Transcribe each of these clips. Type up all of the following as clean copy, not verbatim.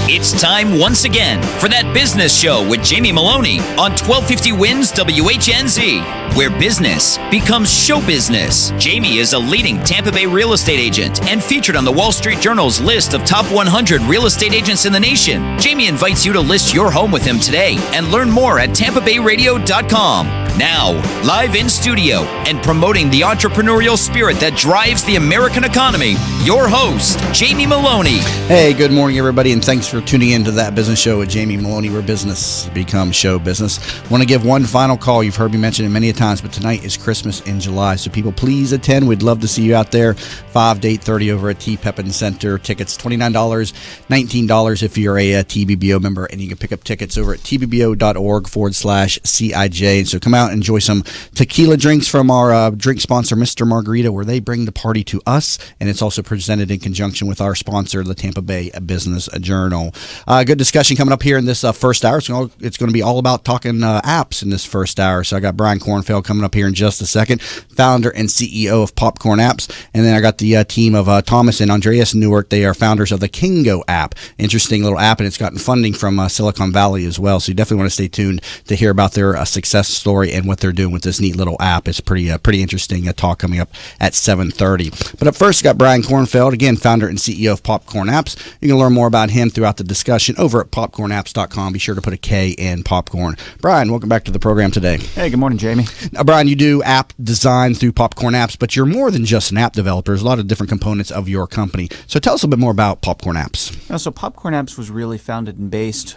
It's time once again for That Business Show with Jamie Maloney on 1250 Wins WHNZ, where business becomes show business. Jamie is a leading Tampa Bay real estate agent and featured on the Wall Street Journal's list of top 100 real estate agents in the nation. Jamie invites you to list your home with him today and learn more at tampabayradio.com. Now, live in studio and promoting the entrepreneurial spirit that drives the American economy, your host, Jamie Maloney. Hey, good morning, everybody, and thanks for tuning in to That Business Show with Jamie Maloney, where business becomes show business. I want to give one final call. You've heard me mention it many times, but tonight is Christmas in July, so people, please attend. We'd love to see you out there, 5 to 8:30 over at T. Pepin Center. Tickets $29, $19 if you're a TBBO member, and you can pick up tickets over at tbbo.org/CIJ. And so come out and enjoy some tequila drinks from our drink sponsor, Mr. Margarita, where they bring the party to us, and it's also presented in conjunction with our sponsor, the Tampa Bay Business Journal. Good discussion coming up here in this first hour. It's going to be all about talking apps in this first hour. So I got Brian Kornfeld coming up here in just a second, founder and CEO of Popcorn Apps. And then I got the team of Thomas and Andreas Newark. They are founders of the Kingo app. Interesting little app, and it's gotten funding from Silicon Valley as well. So you definitely want to stay tuned to hear about their success story and what they're doing with this neat little app. It's pretty interesting talk coming up at 7:30. But up first, got Brian Kornfeld, again, founder and CEO of Popcorn Apps. You can learn more about him throughout the discussion over at popcornapps.com. Be sure to put a K in popcorn. Brian, welcome back to the program today. Hey, good morning, Jamie. Now, Brian, you do app design through Popcorn Apps, but you're more than just an app developer. There's a lot of different components of your company. So tell us a bit more about Popcorn Apps. So Popcorn Apps was really founded and based,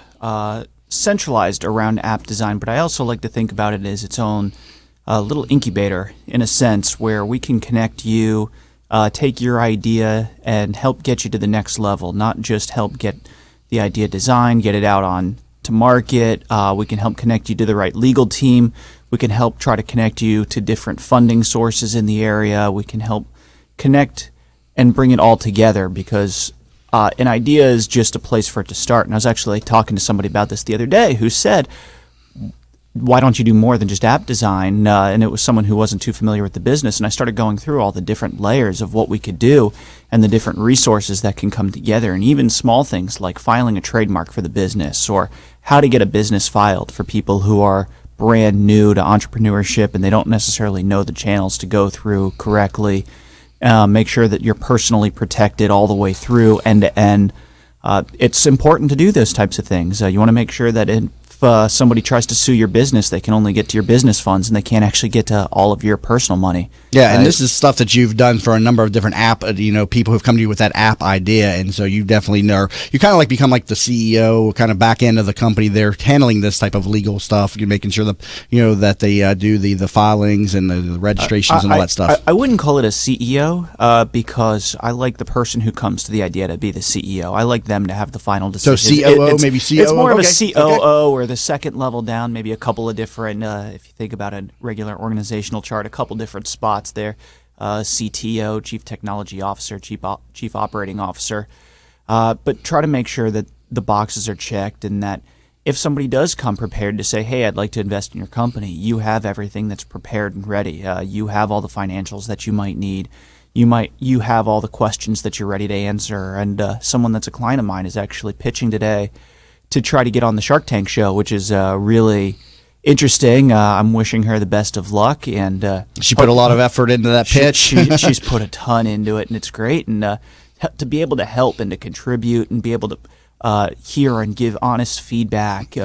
centralized around app design, but I also like to think about it as its own little incubator, in a sense, where we can connect you, take your idea and help get you to the next level, not just help get the idea designed, get it out on to market. We can help connect you to the right legal team. We can help try to connect you to different funding sources in the area. We can help connect and bring it all together, because an idea is just a place for it to start. And I was actually talking to somebody about this the other day who said, why don't you do more than just app design? And it was someone who wasn't too familiar with the business. And I started going through all the different layers of what we could do and the different resources that can come together, and even small things like filing a trademark for the business, or how to get a business filed for people who are brand new to entrepreneurship and they don't necessarily know the channels to go through correctly. Make sure that you're personally protected all the way through, end to end. It's important to do those types of things. You want to make sure that if somebody tries to sue your business, they can only get to your business funds and they can't actually get to all of your personal money. Yeah, and this is stuff that you've done for a number of different app, people who've come to you with that app idea, and so you definitely know. You kind of like become like the CEO, kind of back end of the company. They're handling this type of legal stuff. You're making sure that that they do the filings and the registrations and all that stuff. I wouldn't call it a CEO because I like the person who comes to the idea to be the CEO. I like them to have the final decision. So COO, maybe COO. It's more of a COO or the second level down, maybe a couple of different. If you think about a regular organizational chart, a couple different spots there, CTO, Chief Technology Officer, Chief Operating Officer, but try to make sure that the boxes are checked, and that if somebody does come prepared to say, hey, I'd like to invest in your company, you have everything that's prepared and ready. You have all the financials that you might need. You have all the questions that you're ready to answer. And someone that's a client of mine is actually pitching today to try to get on the Shark Tank show, which is really interesting. I'm wishing her the best of luck, and she put a lot of effort into that pitch. She's put a ton into it, and it's great. And to be able to help and to contribute and be able to hear and give honest feedback,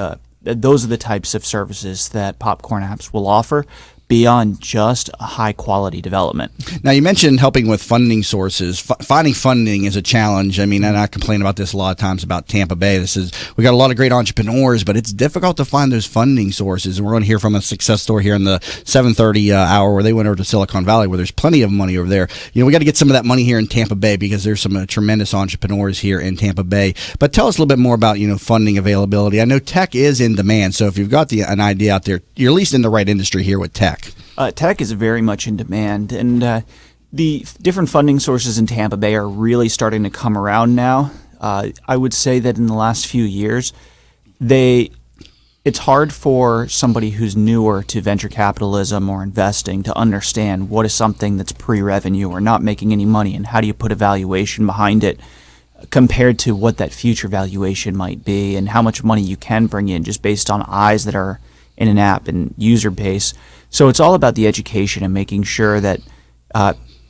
those are the types of services that Popcorn Apps will offer, beyond just a high-quality development. Now, you mentioned helping with funding sources. Finding funding is a challenge. I mean, and I complain about this a lot of times about Tampa Bay. We got a lot of great entrepreneurs, but it's difficult to find those funding sources. And we're going to hear from a success story here in the 7:30 hour where they went over to Silicon Valley, where there's plenty of money over there. We got to get some of that money here in Tampa Bay, because there's some tremendous entrepreneurs here in Tampa Bay. But tell us a little bit more about funding availability. I know tech is in demand, so if you've got an idea out there, you're at least in the right industry here with tech. Tech is very much in demand, and the different funding sources in Tampa Bay are really starting to come around now. I would say that in the last few years, it's hard for somebody who's newer to venture capitalism or investing to understand what is something that's pre-revenue or not making any money, and how do you put a valuation behind it. compared to what that future valuation might be and how much money you can bring in just based on eyes that are in an app and user base. So it's all about the education and making sure that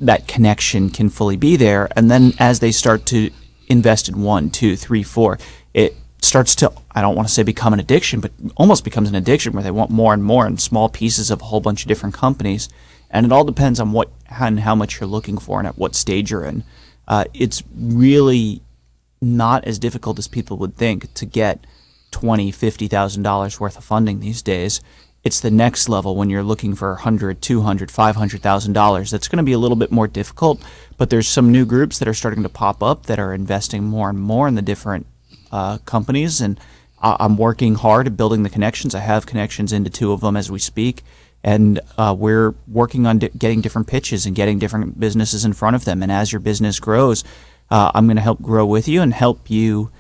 that connection can fully be there. And then as they start to invest in 1, 2, 3, 4, it starts to, I don't want to say become an addiction, but almost becomes an addiction where they want more and more in small pieces of a whole bunch of different companies. And it all depends on what and how much you're looking for and at what stage you're in. It's really not as difficult as people would think to get $20,000, $50,000 worth of funding these days. It's the next level when you're looking for $100,000, $200,000, $500,000. That's going to be a little bit more difficult, but there's some new groups that are starting to pop up that are investing more and more in the different companies, and I'm working hard at building the connections. I have connections into 2 of them as we speak, and we're working on getting different pitches and getting different businesses in front of them. And as your business grows, I'm going to help grow with you and help you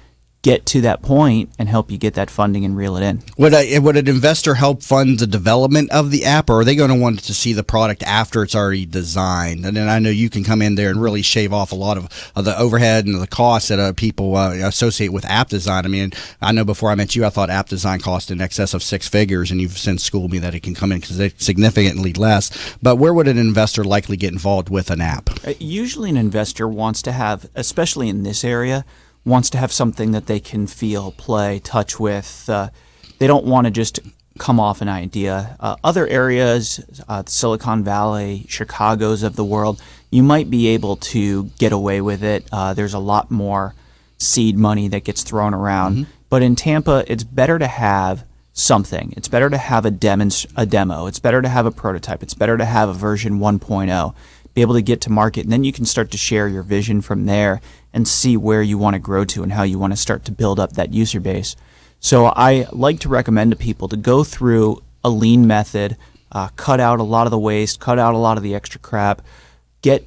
get to that point and help you get that funding and reel it in. Would an investor help fund the development of the app, or are they going to want to see the product after it's already designed? And then I know you can come in there and really shave off a lot of the overhead and the costs that people associate with app design. I mean, I know before I met you, I thought app design cost in excess of 6 figures, and you've since schooled me that it can come in significantly less. But where would an investor likely get involved with an app? Usually an investor wants to have, especially in this area, wants to have something that they can feel, play, touch with. They don't want to just come off an idea. Other areas, Silicon Valley, Chicago's of the world, you might be able to get away with it. There's a lot more seed money that gets thrown around. Mm-hmm. But in Tampa, it's better to have something. It's better to have a demo. It's better to have a prototype. It's better to have a version 1.0. Be able to get to market, and then you can start to share your vision from there and see where you want to grow to and how you want to start to build up that user base. So I like to recommend to people to go through a lean method, cut out a lot of the waste, cut out a lot of the extra crap, get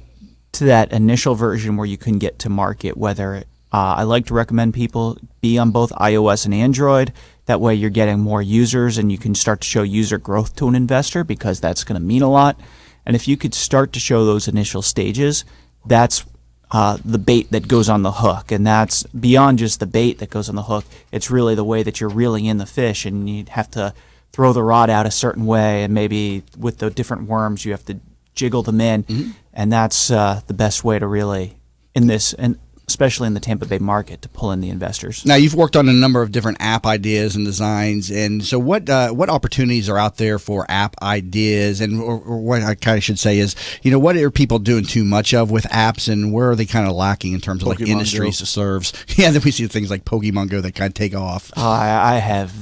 to that initial version where you can get to market. Whether I like to recommend people be on both iOS and Android. That way you're getting more users and you can start to show user growth to an investor, because that's going to mean a lot. And if you could start to show those initial stages, that's the bait that goes on the hook. And that's beyond just the bait that goes on the hook. It's really the way that you're reeling in the fish, and you have to throw the rod out a certain way, and maybe with the different worms you have to jiggle them in. Mm-hmm. And that's the best way to really, in this, and especially in the Tampa Bay market, to pull in the investors. Now, you've worked on a number of different app ideas and designs, and so what opportunities are out there for app ideas, and or what I kind of should say is, what are people doing too much of with apps, and where are they kind of lacking in terms of like industries serves? Yeah, then we see things like Pokemon Go that kind of take off. I have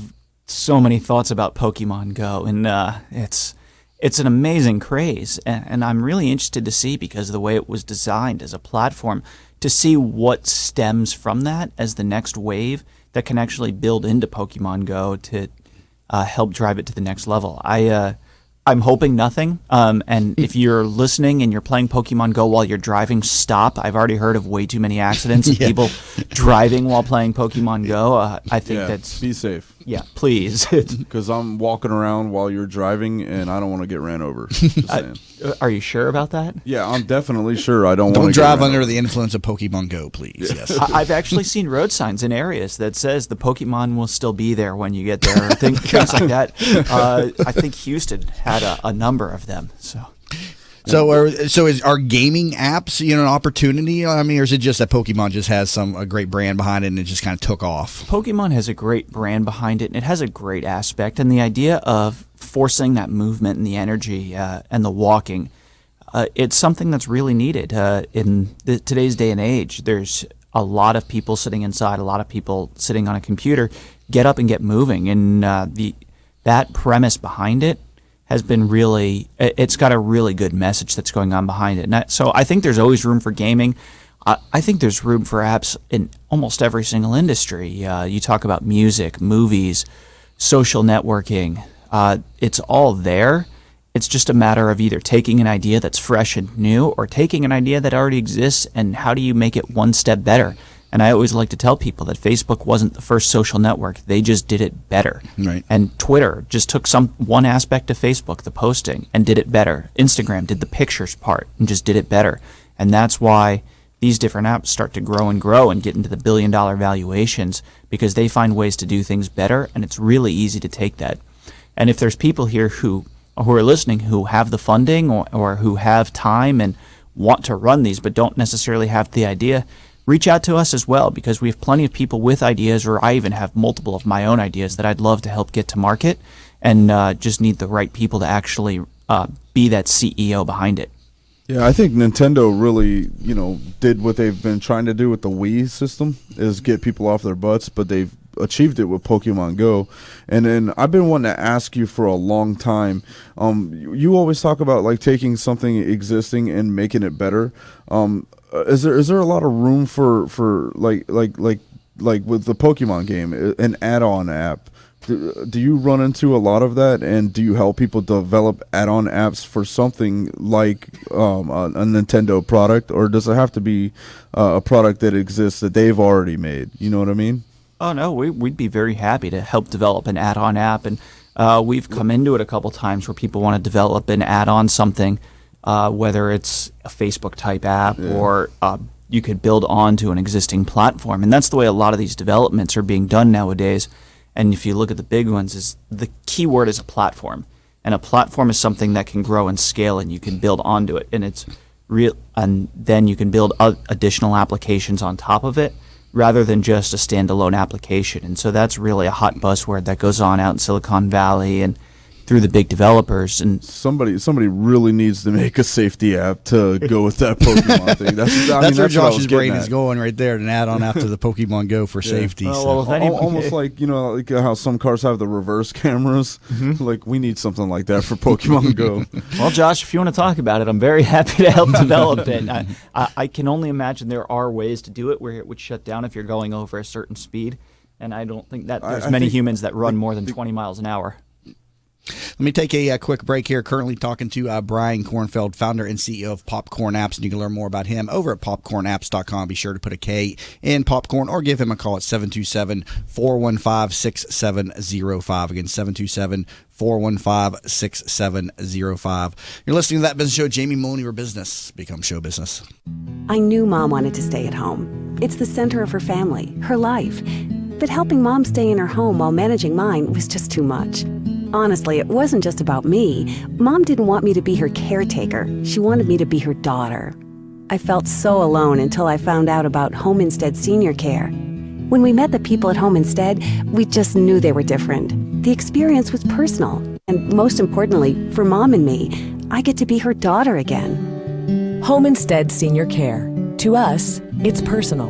so many thoughts about Pokemon Go, and it's an amazing craze, and I'm really interested to see, because of the way it was designed as a platform, to see what stems from that as the next wave that can actually build into Pokemon Go to help drive it to the next level. I'm hoping nothing. And if you're listening and you're playing Pokemon Go while you're driving, stop. I've already heard of way too many accidents of people driving while playing Pokemon Go. I think that's... Be safe. Yeah, please. Because I'm walking around while you're driving, and I don't want to get ran over. Just saying. Are you sure about that? Yeah, I'm definitely sure. I don't want to Don't drive under over. the influence of Pokemon Go, please. Yes. I've actually seen road signs in areas that says the Pokemon will still be there when you get there. Things like that. I think Houston had a number of them. So are gaming apps, an opportunity? I mean, or is it just that Pokemon just has a great brand behind it and it just kind of took off? Pokemon has a great brand behind it, and it has a great aspect. And the idea of forcing that movement and the energy and the walking, it's something that's really needed in today's day and age. There's a lot of people sitting inside, a lot of people sitting on a computer. Get up and get moving, and that premise behind it has been it's got a really good message that's going on behind it. So I think there's always room for gaming. I think there's room for apps in almost every single industry. You talk about music, movies, social networking. It's all there. It's just a matter of either taking an idea that's fresh and new, or taking an idea that already exists, and how do you make it one step better? And I always like to tell people that Facebook wasn't the first social network. They just did it better. Right. And Twitter just took one aspect of Facebook, the posting, and did it better. Instagram did the pictures part and just did it better. And that's why these different apps start to grow and get into the billion-dollar valuations because they find ways to do things better, and it's really easy to take that. And if there's people here who are listening who have the funding or who have time and want to run these but don't necessarily have the idea, reach out to us as well, because we have plenty of people with ideas, or I even have multiple of my own ideas that I'd love to help get to market, and just need the right people to actually be that CEO behind it. Yeah, I think Nintendo really, did what they've been trying to do with the Wii system, is get people off their butts, but they've achieved it with Pokemon Go. And then I've been wanting to ask you for a long time. You always talk about like taking something existing and making it better. Is there a lot of room for like with the Pokemon game, an add-on app? Do you run into a lot of that, and do you help people develop add-on apps for something like a Nintendo product, or does it have to be a product that exists that they've already made? You know what I mean? Oh, no, we'd be very happy to help develop an add-on app, and we've come into it a couple times where people want to develop an add-on something, whether it's a Facebook-type app or you could build onto an existing platform, and that's the way a lot of these developments are being done nowadays. And if you look at the big ones, is the key word is a platform. And a platform is something that can grow and scale, and you can build onto it. And it's real, and then you can build additional applications on top of it, rather than just a standalone application. And so that's really a hot buzzword that goes on out in Silicon Valley and through the big developers. And somebody really needs to make a safety app to go with that Pokemon thing. That's where Josh's brain is going right there, an add-on after the Pokemon Go for safety. Well, almost like like how some cars have the reverse cameras. Mm-hmm. Like we need something like that for Pokemon Go. Well, Josh, if you want to talk about it, I'm very happy to help develop it. I can only imagine there are ways to do it where it would shut down if you're going over a certain speed, and I don't think that there's many humans that run more than 20 miles an hour. Let me take a quick break here. Currently talking to Brian Kornfeld, founder and CEO of Popcorn Apps, and you can learn more about him over at popcornapps.com. Be sure to put a K in popcorn or give him a call at 727-415-6705. Again, 727-415-6705. You're listening to That Business Show. Jamie Maloney, where business becomes show business. I knew Mom wanted to stay at home. It's the center of her family, her life. But helping Mom stay in her home while managing mine was just too much. Honestly, it wasn't just about me. Mom didn't want me to be her caretaker. She wanted me to be her daughter. I felt so alone until I found out about Home Instead Senior Care. When we met the people at Home Instead, we just knew they were different. The experience was personal. And most importantly, for Mom and me, I get to be her daughter again. Home Instead Senior Care. To us, it's personal.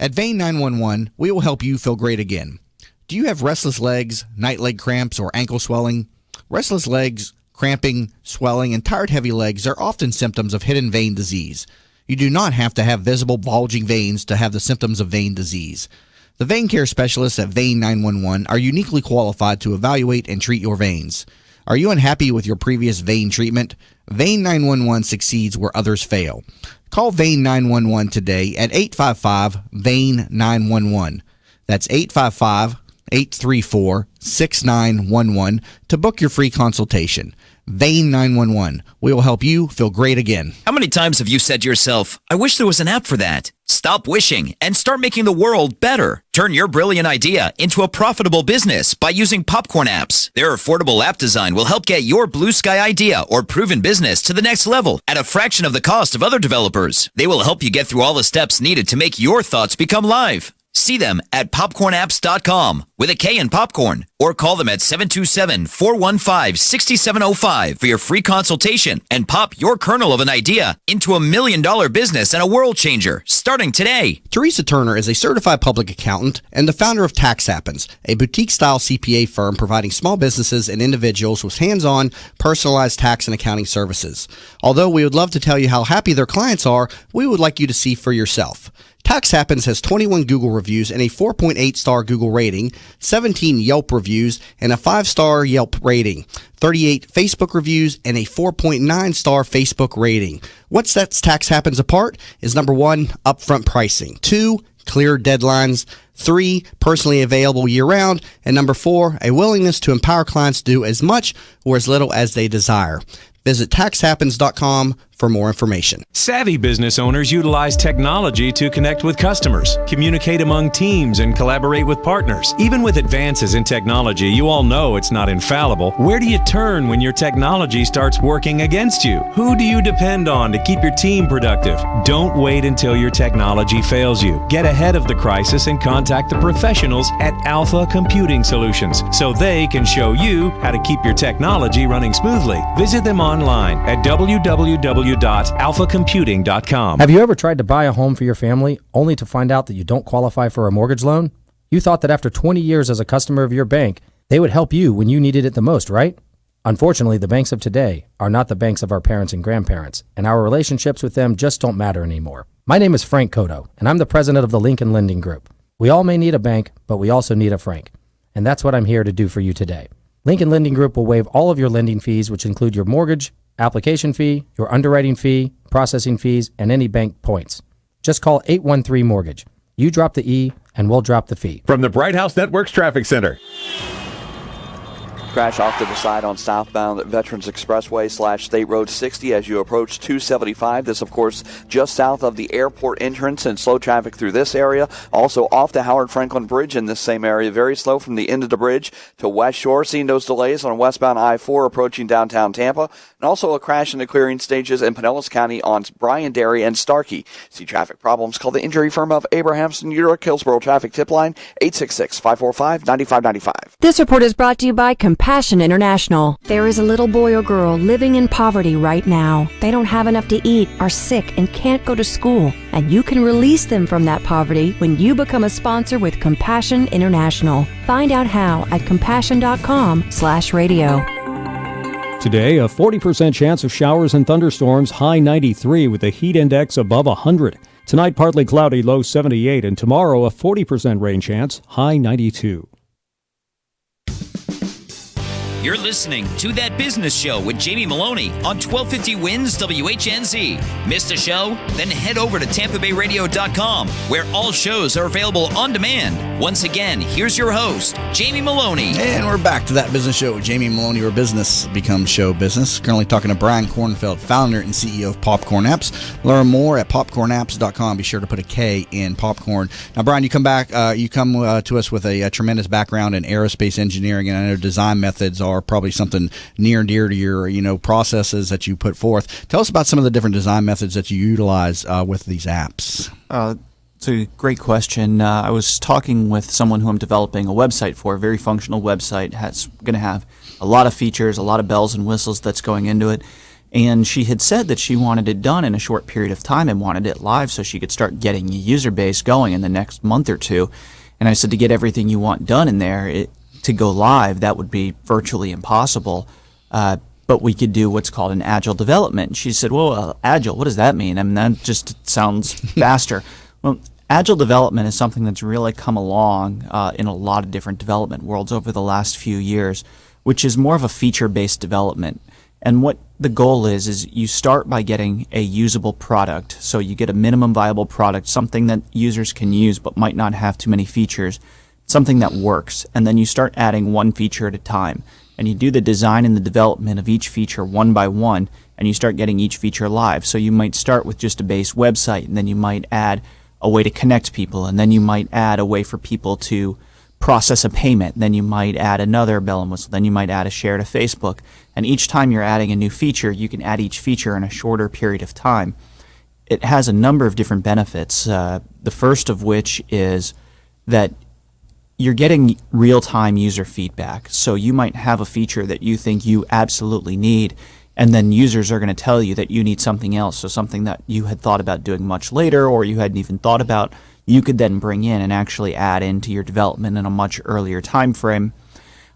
At Vein 911, we will help you feel great again. Do you have restless legs, night leg cramps, or ankle swelling? Restless legs, cramping, swelling, and tired heavy legs are often symptoms of hidden vein disease. You do not have to have visible bulging veins to have the symptoms of vein disease. The vein care specialists at Vein 911 are uniquely qualified to evaluate and treat your veins. Are you unhappy with your previous vein treatment? Vein 911 succeeds where others fail. Call Vein 911 today at 855-VEIN-911. That's 855-834-6911 to book your free consultation. Vein 911. We will help you feel great again. How many times have you said to yourself, I wish there was an app for that? Stop wishing and start making the world better. Turn your brilliant idea into a profitable business by using Popcorn Apps. Their affordable app design will help get your blue sky idea or proven business to the next level at a fraction of the cost of other developers. They will help you get through all the steps needed to make your thoughts become live. See them at popcornapps.com with a K in popcorn, or call them at 727-415-6705 for your free consultation and pop your kernel of an idea into $1 million business and a world changer starting today. Teresa Turner is a certified public accountant and the founder of Tax Happens, a boutique-style CPA firm providing small businesses and individuals with hands-on, personalized tax and accounting services. Although we would love to tell you how happy their clients are, we would like you to see for yourself. Tax Happens has 21 Google reviews and a 4.8-star Google rating, 17 Yelp reviews and a 5-star Yelp rating, 38 Facebook reviews and a 4.9-star Facebook rating. What sets Tax Happens apart is number 1, upfront pricing, 2, clear deadlines, 3, personally available year-round, and number 4, a willingness to empower clients to do as much or as little as they desire. Visit taxhappens.com for more information. Savvy business owners utilize technology to connect with customers, communicate among teams, and collaborate with partners. Even with advances in technology, you all know it's not infallible. Where do you turn when your technology starts working against you? Who do you depend on to keep your team productive? Don't wait until your technology fails you. Get ahead of the crisis and contact the professionals at Alpha Computing Solutions so they can show you how to keep your technology running smoothly. Visit them online at www.alphacomputing.com. Have you ever tried to buy a home for your family only to find out that you don't qualify for a mortgage loan? You thought that after 20 years as a customer of your bank, they would help you when you needed it the most, right? Unfortunately, the banks of today are not the banks of our parents and grandparents, and our relationships with them just don't matter anymore. My name is Frank Cotto, and I'm the president of the Lincoln Lending Group. We all may need a bank, but we also need a Frank, and that's what I'm here to do for you today. Lincoln Lending Group will waive all of your lending fees, which include your mortgage, application fee, your underwriting fee, processing fees, and any bank points. Just call 813-MORTGAGE. You drop the E, and we'll drop the fee. From the Bright House Networks Traffic Center. Crash off to the side on southbound Veterans Expressway / State Road 60 as you approach 275. This, of course, just south of the airport entrance, and slow traffic through this area. Also off the Howard Franklin Bridge in this same area. Very slow from the end of the bridge to West Shore. Seeing those delays on westbound I-4 approaching downtown Tampa. And also a crash in the clearing stages in Pinellas County on Bryan Dairy and Starkey. See traffic problems? Call the injury firm of Abrahamson Urich Hillsborough Traffic Tip Line 866-545-9595. This report is brought to you by Compassion International. There is a little boy or girl living in poverty right now. They don't have enough to eat, are sick, and can't go to school. And you can release them from that poverty when you become a sponsor with Compassion International. Find out how at compassion.com/radio. Today, a 40% chance of showers and thunderstorms, high 93 with a heat index above 100. Tonight, partly cloudy, low 78, and tomorrow, a 40% rain chance, high 92. You're listening to That Business Show with Jamie Maloney on 1250 Wins WHNZ. Missed a show? Then head over to TampaBayRadio.com, where all shows are available on demand. Once again, here's your host, Jamie Maloney. And we're back to That Business Show with Jamie Maloney, where business becomes show business. Currently talking to Brian Kornfeld, founder and CEO of Popcorn Apps. Learn more at popcornapps.com. Be sure to put a K in popcorn. Now, Brian, you come back. You come to us with a tremendous background in aerospace engineering, and I know design methods are probably something near and dear to your processes that you put forth. Tell us about some of the different design methods that you utilize with these apps. It's a great question. I was talking with someone who I'm developing a website for, a very functional website. It's going to have a lot of features, a lot of bells and whistles that's going into it. And she had said that she wanted it done in a short period of time and wanted it live so she could start getting a user base going in the next month or two. And I said, to get everything you want done in there, to go live, that would be virtually impossible. But we could do what's called an agile development. And she said, well, agile, what does that mean? I mean, that just sounds faster. Well, agile development is something that's really come along in a lot of different development worlds over the last few years, which is more of a feature-based development. And what the goal is you start by getting a usable product. So you get a minimum viable product, something that users can use but might not have too many features, something that works. And then you start adding one feature at a time. And you do the design and the development of each feature one by one, and you start getting each feature live. So you might start with just a base website, and then you might add a way to connect people, and then you might add a way for people to process a payment, then you might add another bell and whistle, then you might add a share to Facebook. And each time you're adding a new feature, you can add each feature in a shorter period of time. It has a number of different benefits, the first of which is that you're getting real-time user feedback. So you might have a feature that you think you absolutely need, and then users are going to tell you that you need something else. So something that you had thought about doing much later or you hadn't even thought about, you could then bring in and actually add into your development in a much earlier time frame.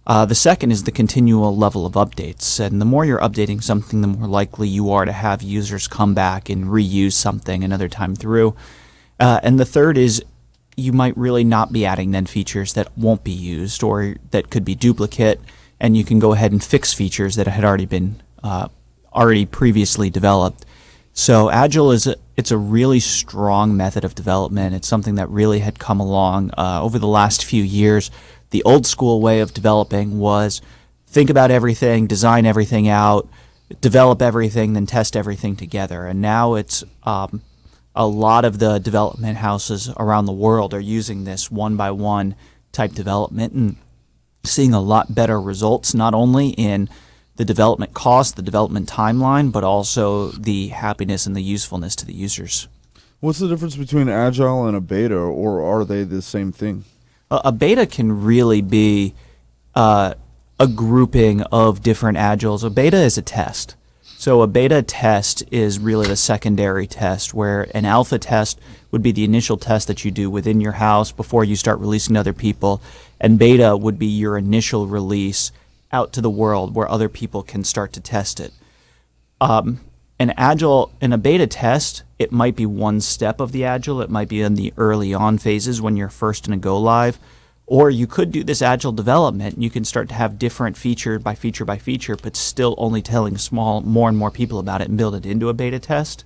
The second is the continual level of updates. And the more you're updating something, the more likely you are to have users come back and reuse something another time through. And the third is you might really not be adding then features that won't be used or that could be duplicate, and you can go ahead and fix features that had already been previously developed. So Agile it's a really strong method of development. It's something that really had come along over the last few years. The old school way of developing was think about everything, design everything out, develop everything, then test everything together. And now it's a lot of the development houses around the world are using this one-by-one type development and seeing a lot better results, not only in the development cost, the development timeline, but also the happiness and the usefulness to the users. What's the difference between Agile and a beta, or are they the same thing? A beta can really be a grouping of different Agiles. A beta is a test. So a beta test is really the secondary test, where an alpha test would be the initial test that you do within your house before you start releasing to other people, and beta would be your initial release out to the world where other people can start to test it. An Agile, in a beta test, it might be one step of the Agile. It might be in the early on phases when you're first in a go live. Or you could do this Agile development, and you can start to have different feature by feature, but still only telling more and more people about it and build it into a beta test.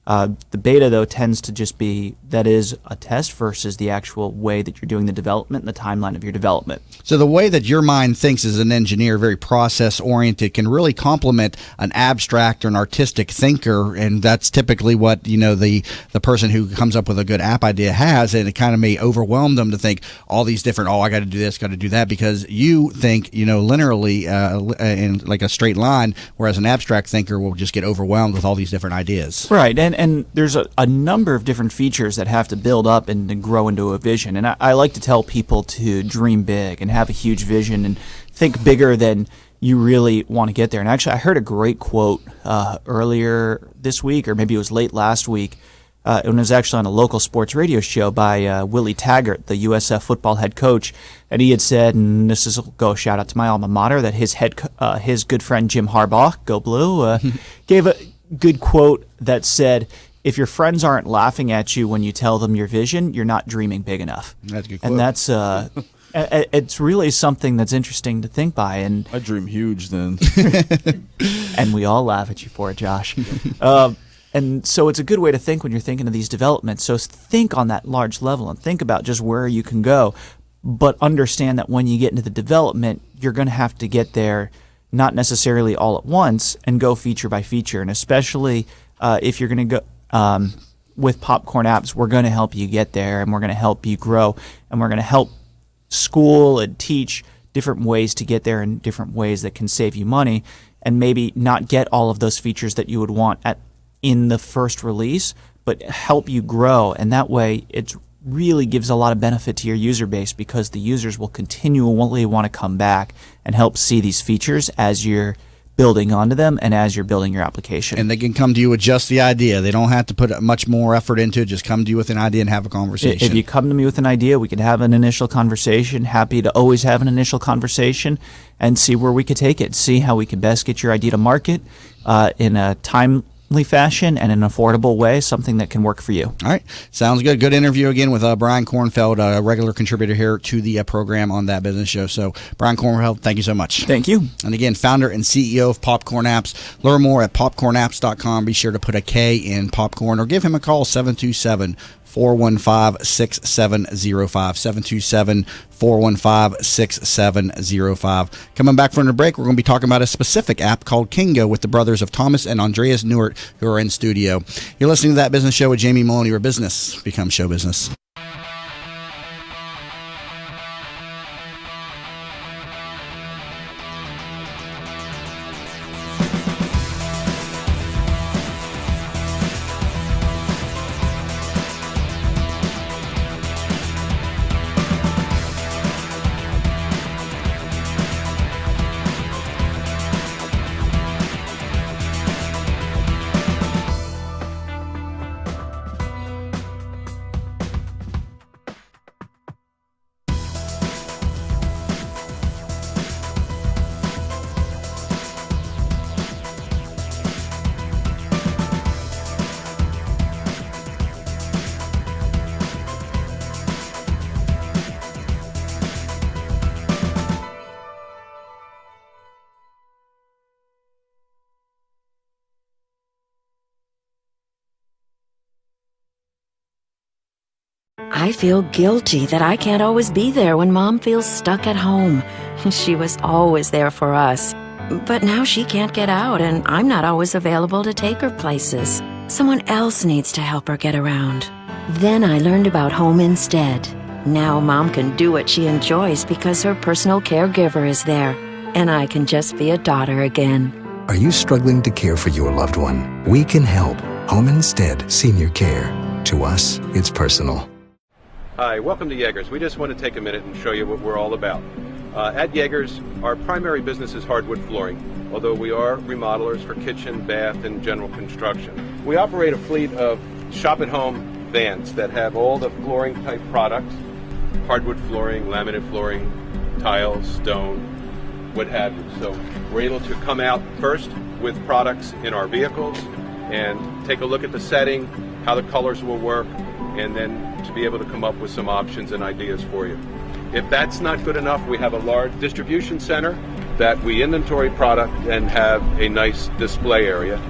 The beta, though, tends to just be that is a test versus the actual way that you're doing the development and the timeline of your development. So the way that your mind thinks as an engineer, very process-oriented, can really complement an abstract or an artistic thinker, and that's typically what the person who comes up with a good app idea has, and it kind of may overwhelm them to think all these different, I got to do this, got to do that, because you think, linearly in like a straight line, whereas an abstract thinker will just get overwhelmed with all these different ideas. Right, and there's a number of different features that have to build up and to grow into a vision. And I like to tell people to dream big and have a huge vision and think bigger than you really want to get there. And actually, I heard a great quote earlier this week, or maybe it was late last week. It was actually on a local sports radio show by Willie Taggart, the USF football head coach. And he had said, and this is a shout out to my alma mater, that his good friend Jim Harbaugh, go Blue, gave a good quote that said, if your friends aren't laughing at you when you tell them your vision, you're not dreaming big enough. That's a good quote. And that's it's really something that's interesting to think by. And I dream huge then. And we all laugh at you for it, Josh. And so it's a good way to think when you're thinking of these developments. So think on that large level and think about just where you can go, but understand that when you get into the development, you're going to have to get there not necessarily all at once and go feature by feature. And especially if you're going to go with Popcorn Apps, we're going to help you get there, and we're going to help you grow, and we're going to help school and teach different ways to get there and different ways that can save you money, and maybe not get all of those features that you would want in the first release, but help you grow. And that way it really gives a lot of benefit to your user base, because the users will continually want to come back and help see these features as you're building onto them and as you're building your application. And they can come to you with just the idea. They don't have to put much more effort into it. Just come to you with an idea and have a conversation. If you come to me with an idea, we can have an initial conversation. Happy to always have an initial conversation and see where we could take it. See how we can best get your idea to market in a timely fashion and an affordable way, something that can work for you. All right. Sounds good. Good interview again with Brian Kornfeld, a regular contributor here to the program on That Business Show. So, Brian Kornfeld, thank you so much. Thank you. And again, founder and CEO of Popcorn Apps. Learn more at popcornapps.com. Be sure to put a K in popcorn, or give him a call, 727-415-6705. 727-415-6705. Coming back from the break, we're going to be talking about a specific app called Kingo with the brothers of Thomas and Andreas Newart, who are in studio. You're listening to That Business Show with Jamie Maloney, where business becomes show business. I feel guilty that I can't always be there when Mom feels stuck at home. She was always there for us. But now she can't get out, and I'm not always available to take her places. Someone else needs to help her get around. Then I learned about Home Instead. Now Mom can do what she enjoys because her personal caregiver is there, and I can just be a daughter again. Are you struggling to care for your loved one? We can help. Home Instead Senior Care. To us, it's personal. Hi, welcome to Yeager's. We just want to take a minute and show you what we're all about. At Yeager's, our primary business is hardwood flooring, although we are remodelers for kitchen, bath, and general construction. We operate a fleet of shop-at-home vans that have all the flooring-type products, hardwood flooring, laminate flooring, tiles, stone, what have you. So we're able to come out first with products in our vehicles and take a look at the setting, how the colors will work, and then to be able to come up with some options and ideas for you. If that's not good enough, we have a large distribution center that we inventory product and have a nice display area.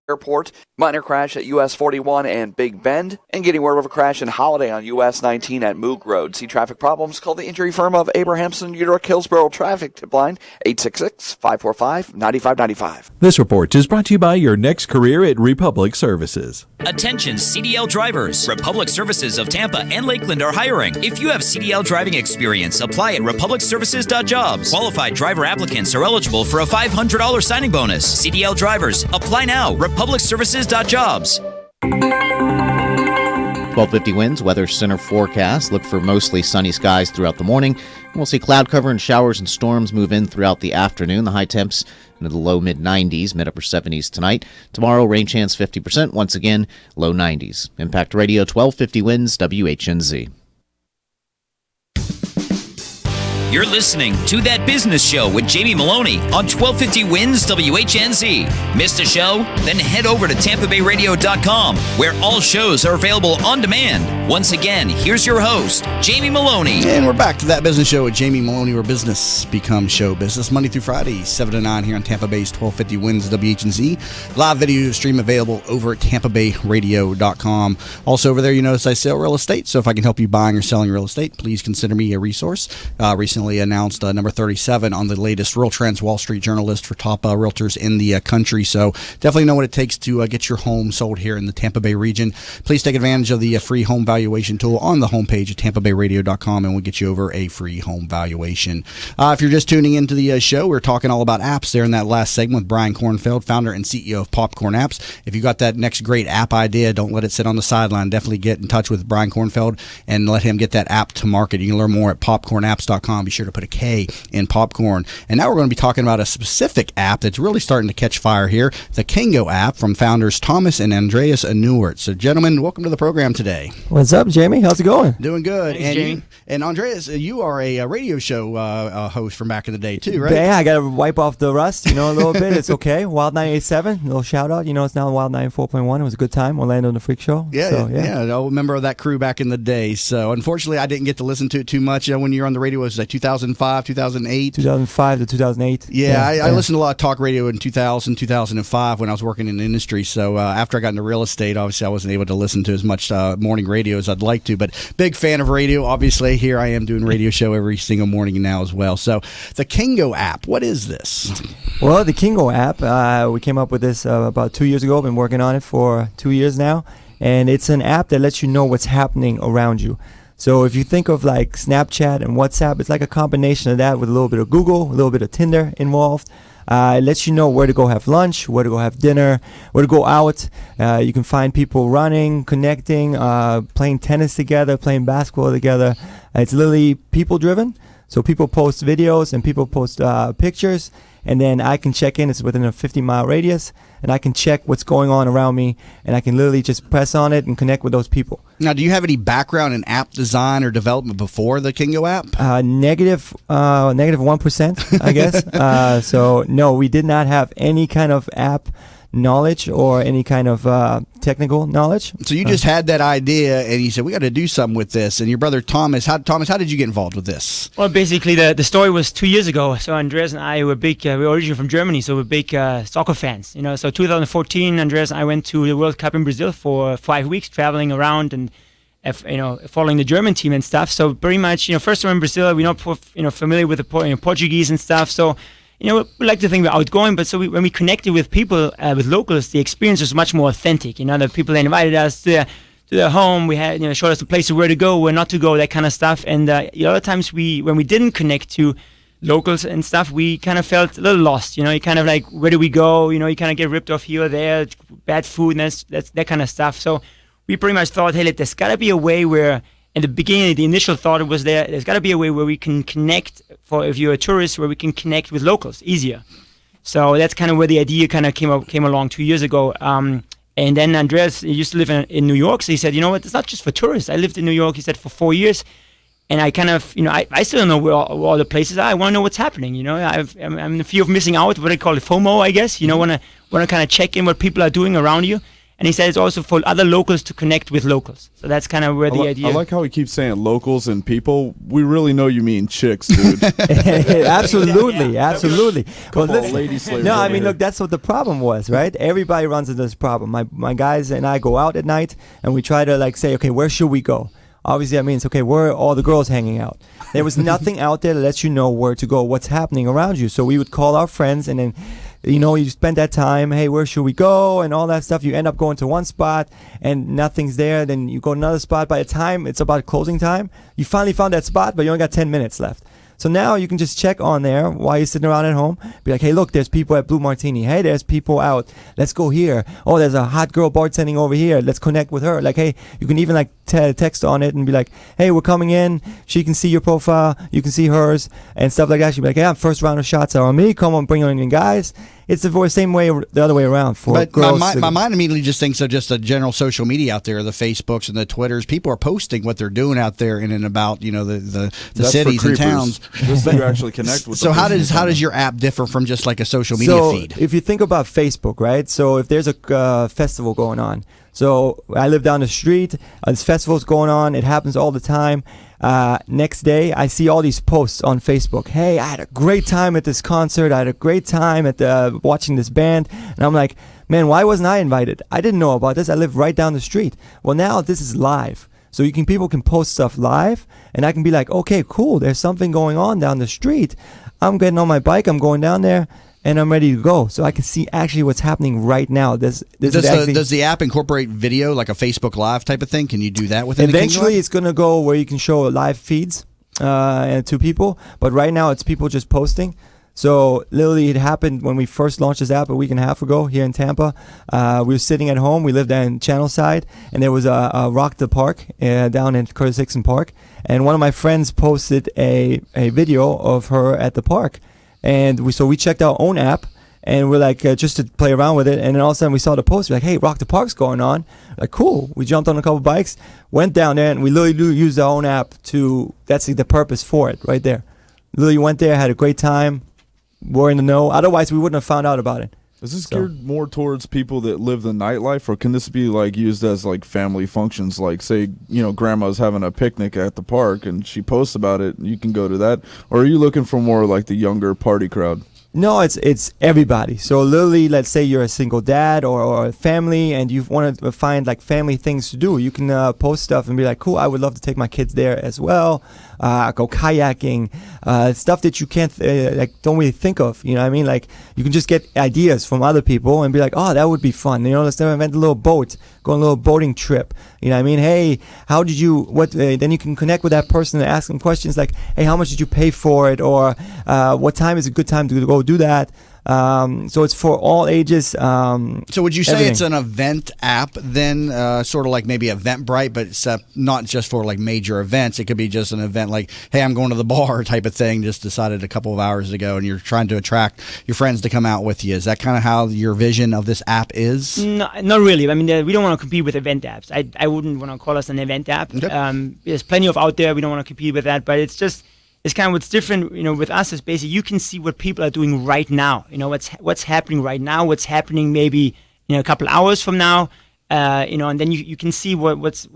Airport, minor crash at US 41 and Big Bend, and getting word of a crash in Holiday on US 19 at Moog Road. See traffic problems? Call the injury firm of Abrahamson, Utica, Hillsborough Traffic Tip Line, 866-545-9595. This report is brought to you by your next career at Republic Services. Attention CDL drivers. Republic Services of Tampa and Lakeland are hiring. If you have CDL driving experience, apply at republicservices.jobs. Qualified driver applicants are eligible for a $500 signing bonus. CDL drivers, apply now. republicservices.jobs. 1250 winds, Weather Center forecast. Look for mostly sunny skies throughout the morning. We'll see cloud cover and showers and storms move in throughout the afternoon. The high temps into the low mid-90s, mid-upper 70s tonight. Tomorrow, rain chance 50%. Once again, low 90s. Impact Radio 1250 winds, WHNZ. You're listening to That Business Show with Jamie Maloney on 1250 Wins WHNZ. Missed a show? Then head over to TampaBayRadio.com, where all shows are available on demand. Once again, here's your host, Jamie Maloney. And we're back to That Business Show with Jamie Maloney, where business becomes show business. Monday through Friday, 7 to 9 here on Tampa Bay's 1250 Wins WHNZ. Live video stream available over at TampaBayRadio.com. Also over there, you notice I sell real estate, so if I can help you buying or selling real estate, please consider me a resource. Recently announced number 37 on the latest Real Trends Wall Street Journal list for top realtors in the country. So definitely know what it takes to get your home sold here in the Tampa Bay region. Please take advantage of the free home valuation tool on the homepage at TampaBayRadio.com, and we'll get you over a free home valuation. If you're just tuning into the show, we're talking all about apps there in that last segment with Brian Kornfeld, founder and CEO of Popcorn Apps. If you got that next great app idea, don't let it sit on the sideline. Definitely get in touch with Brian Kornfeld and let him get that app to market. You can learn more at popcornapps.com. Be sure to put a K in popcorn. And now we're going to be talking about a specific app that's really starting to catch fire here, the Kingo app from founders Thomas and Andreas Newert. So gentlemen, welcome to the program today. What's up, Jamie? How's it going? Doing good. Thanks, Jamie. And Andreas, you are a radio show host from back in the day too, right? Yeah, I got to wipe off the rust, a little bit. It's okay. Wild 98.7, little shout out. It's now Wild 94.1. It was a good time. Orlando and the Freak Show. Yeah. I remember that crew back in the day. So unfortunately, I didn't get to listen to it too much when you were on the radio. It was like 2005, 2008? 2005 to 2008. Yeah, I listened to a lot of talk radio in 2000, 2005 when I was working in the industry. So after I got into real estate, obviously I wasn't able to listen to as much morning radio as I'd like to. But big fan of radio. Obviously, here I am doing radio show every single morning now as well. So the Kingo app, what is this? Well, the Kingo app, we came up with this about 2 years ago. Been working on it for 2 years now. And it's an app that lets you know what's happening around you. So if you think of like Snapchat and WhatsApp, it's like a combination of that with a little bit of Google, a little bit of Tinder involved. It lets you know where to go have lunch, where to go have dinner, where to go out. You can find people running, connecting, playing tennis together, playing basketball together. It's literally people driven. So people post videos and people post pictures. And then I can check in. It's within a 50-mile radius. And I can check what's going on around me. And I can literally just press on it and connect with those people. Now, do you have any background in app design or development before the Kingo app? Negative 1%, I guess. So, no, we did not have any kind of app knowledge or any kind of technical knowledge. So you just had that idea, and you said, we got to do something with this. And your brother Thomas, how did you get involved with this? Well, basically, the story was 2 years ago. So Andreas and I were big, we're originally from Germany, so we're big soccer fans. You know, so 2014, Andreas and I went to the World Cup in Brazil for 5 weeks, traveling around and following the German team and stuff. So pretty much, first time in Brazil, we're not familiar with the Portuguese and stuff. So we like to think we're outgoing, but when we connected with people, with locals, the experience was much more authentic. The people that invited us to their home, we had showed us the places where to go, where not to go, that kind of stuff. And a lot of times when we didn't connect to locals and stuff, we kind of felt a little lost. You kind of like, where do we go? You kind of get ripped off here or there, bad food, and that's that kind of stuff. So we pretty much thought, hey, there's got to be a way where, in the beginning, the initial thought was there's got to be a way where we can connect, if you're a tourist, where we can connect with locals easier. So that's kind of where the idea kind of came along 2 years ago. And then Andreas used to live in New York, so he said, you know what, it's not just for tourists. I lived in New York, he said, for 4 years. And I kind of, I still don't know where all the places are. I want to know what's happening. I'm in the fear of missing out, what they call it, FOMO, I guess. Want to kind of check in what people are doing around you. And he said it's also for other locals to connect with locals. So that's kind of where the idea... I like how he keeps saying locals and people. We really know you mean chicks, dude. Absolutely, absolutely. Well, lady slaves. No, I mean, look, that's what the problem was, right? Everybody runs into this problem. My guys and I go out at night, and we try to say, okay, where should we go? Obviously, that means, okay, where are all the girls hanging out? There was nothing out there that lets you know where to go, what's happening around you. So we would call our friends, and then... you spend that time, hey, where should we go, and all that stuff. You end up going to one spot, and nothing's there. Then you go to another spot. By the time it's about closing time, you finally found that spot, but you only got 10 minutes left. So now you can just check on there while you're sitting around at home. Be like, hey, look, there's people at Blue Martini. Hey, there's people out. Let's go here. Oh, there's a hot girl bartending over here. Let's connect with her. Like, hey, you can even text on it and be like, hey, we're coming in. She can see your profile. You can see hers and stuff like that. She'll be like, yeah, first round of shots are on me. Come on, bring on your guys. It's the same way, the other way around for but girls. My mind immediately just thinks of just the general social media out there, the Facebooks and the Twitters. People are posting what they're doing out there in and about, the cities and towns. This you actually connect with. So how does your app differ from just like a social media feed? If you think about Facebook, right? So if there's a festival going on, so I live down the street, this festival's going on, it happens all the time. Next day, I see all these posts on Facebook. Hey, I had a great time at this concert. I had a great time at watching this band. And I'm like, man, why wasn't I invited? I didn't know about this. I live right down the street. Well, now this is live. So people can post stuff live, and I can be like, okay, cool. There's something going on down the street. I'm getting on my bike. I'm going down there. And I'm ready to go, so I can see actually what's happening right now. Does the app incorporate video, like a Facebook Live type of thing? Can you do that within Eventually, it's going to go where you can show live feeds to people, but right now it's people just posting. So literally, it happened when we first launched this app a week and a half ago here in Tampa. We were sitting at home. We lived in Channelside, and there was a Rock the Park down in Curtis Hickson Park. And one of my friends posted a video of her at the park. And we checked our own app, and we're like, just to play around with it. And then all of a sudden we saw the post. We're like, hey, Rock the Park's going on. Like, cool. We jumped on a couple bikes, went down there, and we literally used our own app that's the purpose for it right there. Literally went there, had a great time. We're in the know. Otherwise, we wouldn't have found out about it. Is this geared more towards people that live the nightlife, or can this be used as family functions? Like, say, grandma's having a picnic at the park and she posts about it, and you can go to that. Or are you looking for more like the younger party crowd? No, it's everybody. So literally, let's say you're a single dad or a family, and you want to find family things to do. You can post stuff and be like, cool, I would love to take my kids there as well. Go kayaking, stuff that you can't don't really think of. You know what I mean? You can just get ideas from other people and be like, oh, that would be fun. Let's invent a little boat, go on a little boating trip. You know what I mean? Hey, how did you? Then you can connect with that person and ask them questions like, hey, how much did you pay for it? Or what time is a good time to go do that? So it's for all ages. So would you say it's an event app then, sort of like maybe Eventbrite, but it's not just for major events? It could be just an event like, hey, I'm going to the bar type of thing, just decided a couple of hours ago, and you're trying to attract your friends to come out with you. Is that kind of how your vision of this app is? No, not really. I mean, we don't want to compete with event apps. I wouldn't want to call us an event app. Okay. There's plenty of out there. We don't want to compete with that, but it's just, it's kind of what's different, with us is basically you can see what people are doing right now. What's happening right now, what's happening maybe a couple hours from now. And then you can see what's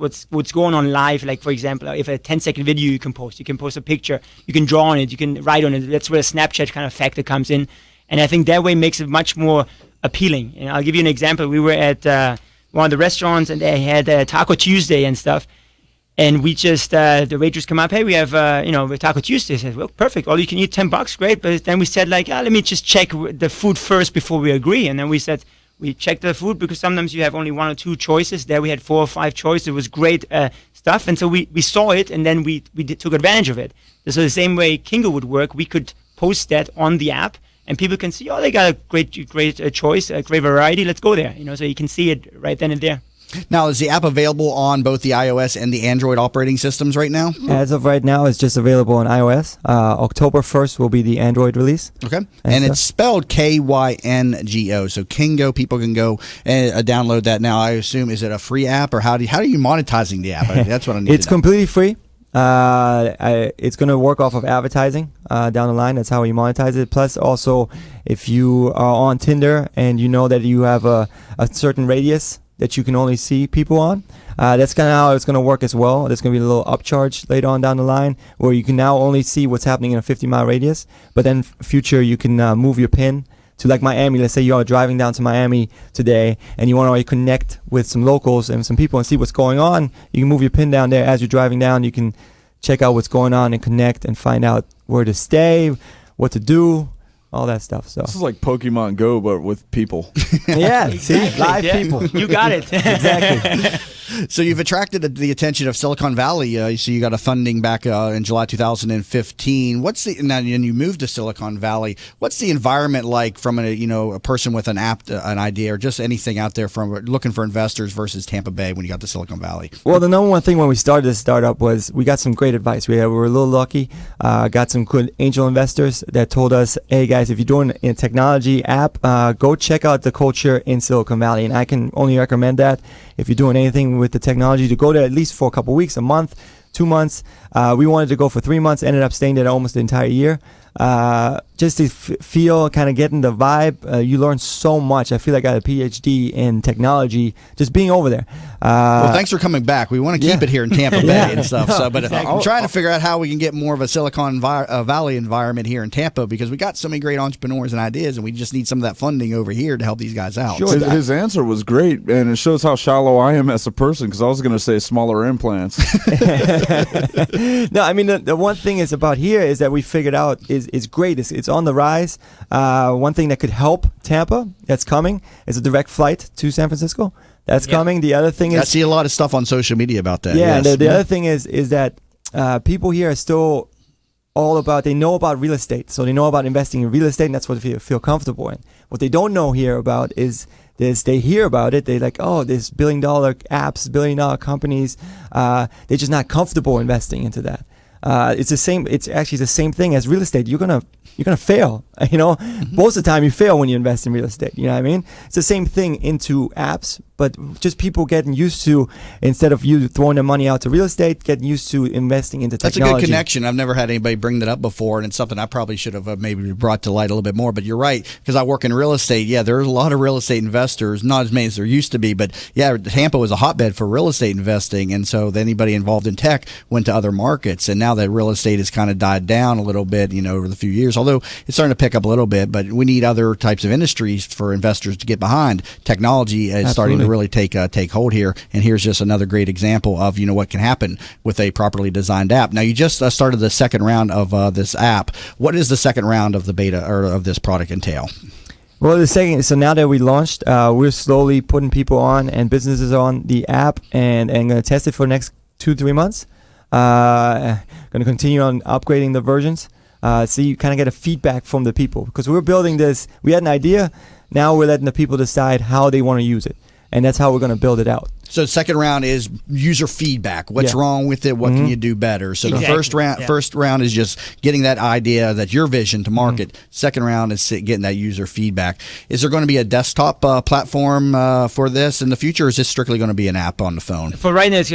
going on live. Like, for example, if a 10-second video you can post a picture, you can draw on it, you can write on it. That's where the Snapchat kind of factor comes in. And I think that way makes it much more appealing. I'll give you an example. We were at one of the restaurants and they had Taco Tuesday and stuff. And we just, the waitress come up, hey, we have, Taco Tuesday. I said, well, perfect. All you can eat, $10, great. But then we said let me just check the food first before we agree. And then we said, we checked the food because sometimes you have only 1 or 2 choices. There we had 4 or 5 choices. It was great stuff. And so we saw it and then we took advantage of it. So the same way Kingo would work, we could post that on the app and people can see, they got a great choice, a great variety. Let's go there. So you can see it right then and there. Now, is the app available on both the iOS and the Android operating systems right now? As of right now, it's just available on iOS. October 1st will be the Android release. Okay. And it's spelled Kyngo. So Kingo, people can go and download that now. I assume, is it a free app or how are you monetizing the app? That's what I need It's to know. completely free. It's going to work off of advertising down the line. That's how we monetize it. Plus, also, if you are on Tinder and you know that you have a certain radius that you can only see people on, that's kind of how it's going to work as well. There's going to be a little upcharge later on down the line where you can now only see what's happening in a 50-mile radius. But then future, you can move your pin to like Miami. Let's say you are driving down to Miami today and you want to connect with some locals and some people and see what's going on. You can move your pin down there as you're driving down. You can check out what's going on and connect and find out where to stay, what to do, all that stuff. So this is like Pokemon Go, but with people. Yeah, see, live people. You got it. Exactly. So you've attracted the attention of Silicon Valley. So you got a funding back in July 2015. Now you moved to Silicon Valley. What's the environment like from a person with an app, an idea, or just anything out there from looking for investors versus Tampa Bay when you got to Silicon Valley? Well, the number one thing when we started this startup was we got some great advice. We were a little lucky. Got some good angel investors that told us, hey guys, if you're doing a technology app, go check out the culture in Silicon Valley. And I can only recommend that if you're doing anything with the technology to go there at least for a couple weeks, a month, 2 months. We wanted to go for 3 months, ended up staying there almost the entire year. Just to feel, kind of getting the vibe. You learn so much. I feel like I got a PhD in technology just being over there. Well, thanks for coming back. We want to keep it here in Tampa Bay and stuff. But exactly. I'm trying to figure out how we can get more of a Silicon Valley environment here in Tampa because we got so many great entrepreneurs and ideas, and we just need some of that funding over here to help these guys out. Sure. His answer was great, and it shows how shallow I am as a person because I was going to say smaller implants. No, I mean, the one thing is about here is that we figured out is great. It's on the rise. One thing that could help Tampa that's coming is a direct flight to San Francisco. That's coming. The other thing is I see a lot of stuff on social media about that. Yeah, yes. the other thing is that people here are still all about, they know about real estate. So they know about investing in real estate, and that's what they feel comfortable in. What they don't know here about is they hear about it. They're like, oh, there's $1 billion apps, $1 billion companies. They're just not comfortable investing into that. It's the same. It's actually the same thing as real estate. You're gonna fail. Most of the time you fail when you invest in real estate. You know what I mean? It's the same thing into apps, but just people getting used to, instead of you throwing their money out to real estate, getting used to investing into technology. That's a good connection. I've never had anybody bring that up before, and it's something I probably should have maybe brought to light a little bit more. But you're right, because I work in real estate. Yeah, there's a lot of real estate investors, not as many as there used to be, but yeah, Tampa was a hotbed for real estate investing, and so anybody involved in tech went to other markets, and now that real estate has kind of died down a little bit, over the few years, although it's starting to pick up a little bit, but we need other types of industries for investors to get behind. Technology is starting to really take hold here, and here's just another great example of what can happen with a properly designed app. Now, you just started the second round of this app. What is the second round of the beta or of this product entail? Well, so now that we launched, we're slowly putting people on and businesses on the app and going to test it for the next 2-3 months. Going to continue on upgrading the versions. So you kind of get a feedback from the people, because we're building this. We had an idea. Now we're letting the people decide how they want to use it. and that's how we're going to build it out. So the second round is user feedback. What's wrong with it? What can you do better? So the first round is just getting that idea, that your vision to market. Second round is getting that user feedback. Is there going to be a desktop platform for this in the future, or is this strictly going to be an app on the phone? For right now, it's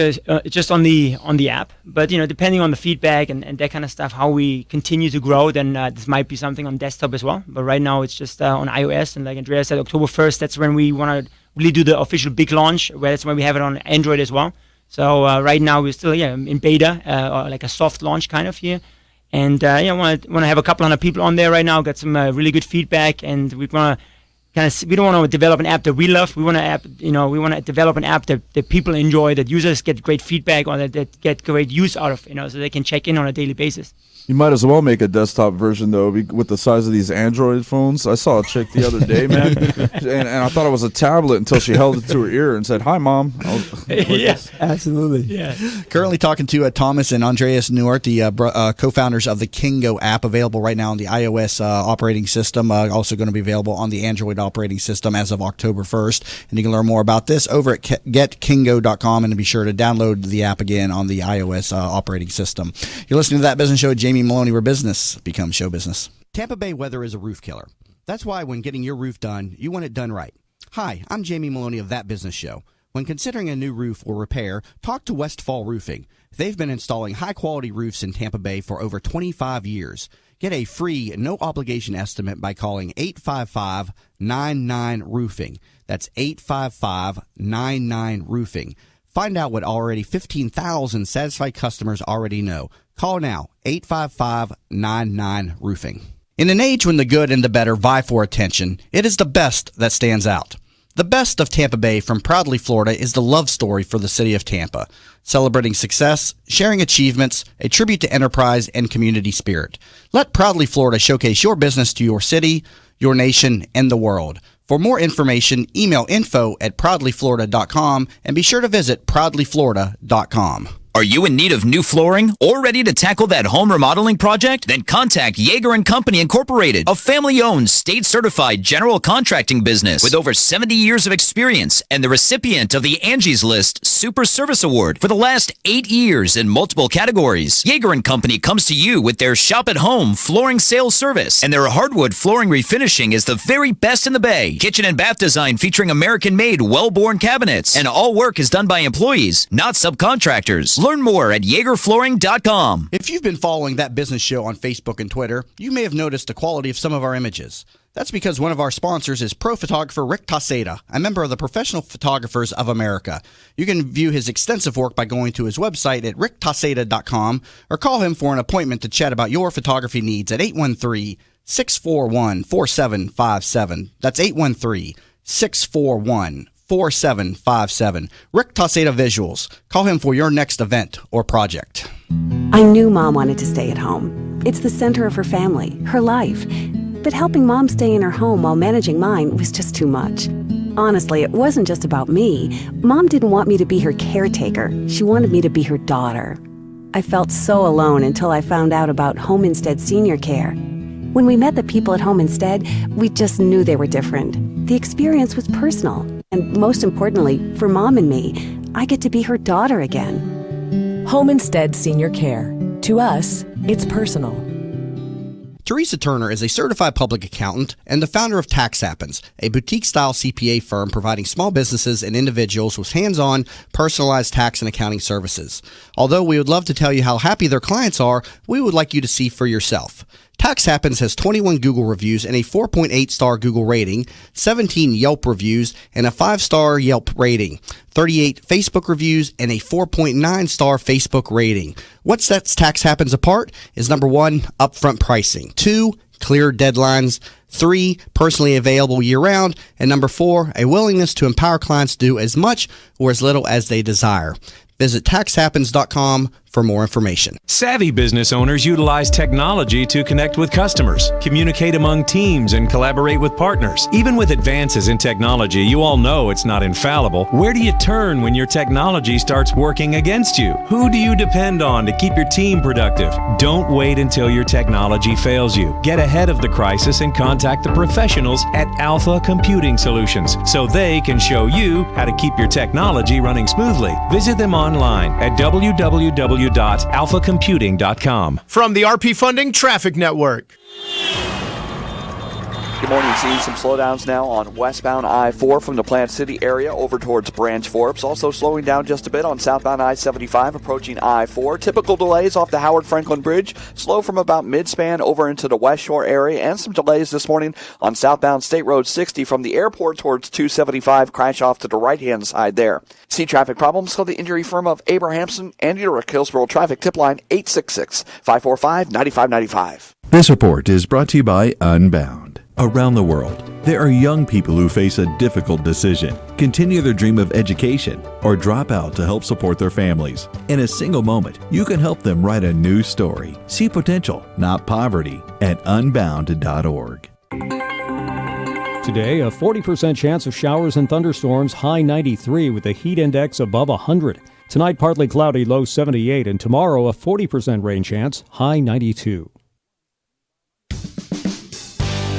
just on the app. But depending on the feedback and that kind of stuff, how we continue to grow, then this might be something on desktop as well. But right now, it's just on iOS. And like Andreas said, October 1st, that's when we want to really do the official big launch, where that's when we have it on Android as well. So right now we're still in beta, or like a soft launch kind of here, and want to have a couple hundred people on there right now. Got some really good feedback, and we want to we don't want to develop an app that we love. We want to develop an app that people enjoy, that users get great feedback on, that get great use out of, so they can check in on a daily basis. You might as well make a desktop version, though, with the size of these Android phones. I saw a chick the other day, man, and I thought it was a tablet until she held it to her ear and said, "Hi, Mom." Yes, absolutely. Yeah. Currently talking to Thomas and Andreas Neuert, the co-founders of the Kingo app, available right now on the iOS operating system, also going to be available on the Android operating system as of October 1st. And you can learn more about this over at getkingo.com, and be sure to download the app again on the iOS operating system. You're listening to That Business Show with Jamie Maloney, where business becomes show business. Tampa Bay weather is a roof killer. That's why when getting your roof done, you want it done right. Hi, I'm Jamie Maloney of That Business Show. When considering a new roof or repair, talk to Westfall Roofing. They've been installing high-quality roofs in Tampa Bay for over 25 years. Get a free, no-obligation estimate by calling 855-99-ROOFING. That's 855-99-ROOFING. Find out what already 15,000 satisfied customers already know. Call now, 855-99-ROOFING. In an age when the good and the better vie for attention, it is the best that stands out. The best of Tampa Bay from Proudly Florida is the love story for the city of Tampa, celebrating success, sharing achievements, a tribute to enterprise and community spirit. Let Proudly Florida showcase your business to your city, your nation, and the world. For more information, email info@proudlyflorida.com and be sure to visit proudlyflorida.com. Are you in need of new flooring or ready to tackle that home remodeling project? Then contact Yeager & Company Incorporated, a family-owned, state-certified general contracting business with over 70 years of experience and the recipient of the Angie's List Super Service Award for the last 8 years in multiple categories. Yeager & Company comes to you with their shop-at-home flooring sales service, and their hardwood flooring refinishing is the very best in the Bay. Kitchen and bath design featuring American-made, well-born cabinets, and all work is done by employees, not subcontractors. Learn more at YeagerFlooring.com. If you've been following That Business Show on Facebook and Twitter, you may have noticed the quality of some of our images. That's because one of our sponsors is pro photographer Rick Taseda, a member of the Professional Photographers of America. You can view his extensive work by going to his website at ricktaseda.com or call him for an appointment to chat about your photography needs at 813-641-4757. That's 813-641-4757. Rick Taseda Visuals. Call him for your next event or project. I knew Mom wanted to stay at home. It's the center of her family, her life. But helping Mom stay in her home while managing mine was just too much. Honestly, it wasn't just about me. Mom didn't want me to be her caretaker. She wanted me to be her daughter. I felt so alone until I found out about Home Instead Senior Care. When we met the people at Home Instead, we just knew they were different. The experience was personal. And most importantly, for Mom and me, I get to be her daughter again. Home Instead Senior Care. To us, it's personal. Teresa Turner is a certified public accountant and the founder of Tax Happens, a boutique-style CPA firm providing small businesses and individuals with hands-on, personalized tax and accounting services. Although we would love to tell you how happy their clients are, we would like you to see for yourself. Tax Happens has 21 Google reviews and a 4.8-star Google rating, 17 Yelp reviews, and a 5-star Yelp rating, 38 Facebook reviews, and a 4.9-star Facebook rating. What sets Tax Happens apart is number 1, upfront pricing, 2, clear deadlines, 3, personally available year-round, and number 4, a willingness to empower clients to do as much or as little as they desire. Visit taxhappens.com for more information. Savvy business owners utilize technology to connect with customers, communicate among teams, and collaborate with partners. Even with advances in technology, you all know it's not infallible. Where do you turn when your technology starts working against you? Who do you depend on to keep your team productive? Don't wait until your technology fails you. Get ahead of the crisis and contact the professionals at Alpha Computing Solutions so they can show you how to keep your technology running smoothly. Visit them online at www.alphacomputing.com. From the RP Funding Traffic Network. Good morning. Seeing some slowdowns now on westbound I-4 from the Plant City area over towards Branch Forbes. Also slowing down just a bit on southbound I-75 approaching I-4. Typical delays off the Howard Franklin Bridge. Slow from about mid-span over into the West Shore area. And some delays this morning on southbound State Road 60 from the airport towards 275. Crash off to the right-hand side there. See traffic problems? Call the injury firm of Abrahamson and Urich. Hillsborough Traffic Tip Line 866-545-9595. This report is brought to you by Unbound. Around the world, there are young people who face a difficult decision: continue their dream of education or drop out to help support their families. In a single moment, you can help them write a new story. See potential, not poverty, at unbound.org. Today, a 40% chance of showers and thunderstorms, high 93 with a heat index above 100. Tonight, partly cloudy, low 78, and tomorrow, a 40% rain chance, high 92.